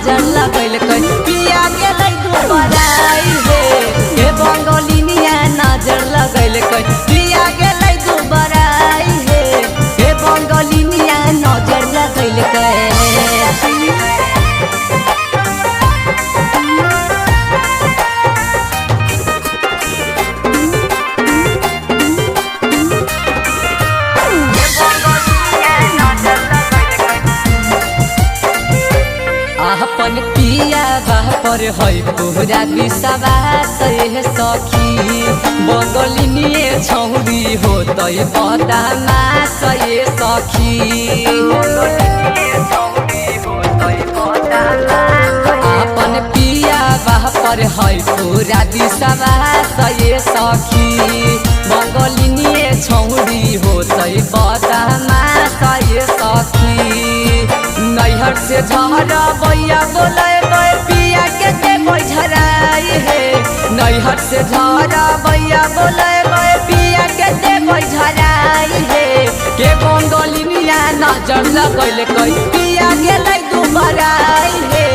नजर लगैल कई पिया गेलै दुबराई हे हे बंगलिनिया नजर लगैल कई पिया गेलै दुबराई हे हे बंगलिनिया नजर लगैल कई। अपन पिया पर है पूरा विश्वास हे सखी बंगलिनिए छौरी होत बदमाश हे सखी अपन पिया पर है पूरा विश्वास हे सखी बंगलिनिए छौरी होत बदमाश हे सखी नैहर से झरा बैया बोले पिया के झराई हे नैहर से झरा बैया बोले पिया के झराई हे के बंगलिनिया नजर लगैल कई पिया गेलै दुबराई हे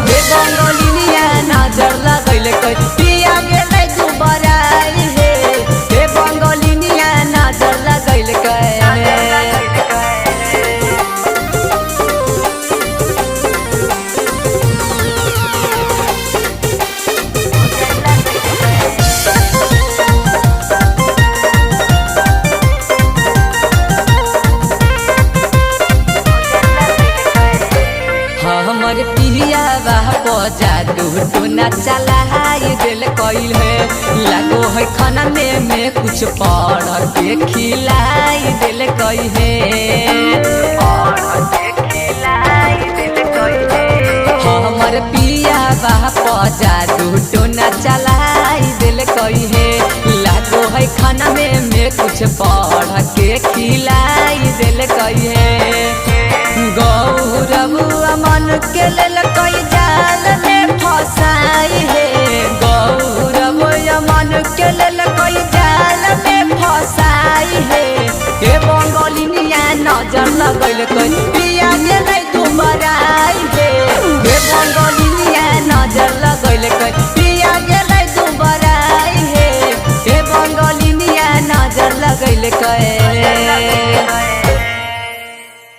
के बंगलिनिया नजर लगैल कई पिया गेलै दुबराई हे के बंगलिनिया नजर लगैल कई। हमर पिया जादू टोना चलाई दिल कैल है लगो है खाना में कुछ पढ़ के खिलाई दिल कई है हमर पिया जादू टोना चलाई दिल कई है लगो है खाना में कुछ पढ़ के खिलाई दिल कई है। गौरव अमन के लेल कई जाल में फसाई है गौरव अमन के लेल कई जाल में फसाई है के बंगलिनिया नजर लगैल कई पिया गेलै दुबराई हे के बंगलिनिया नजर लगैल कई पिया गेलै दुबराई हे के बंगलिनिया नजर लगैल कई।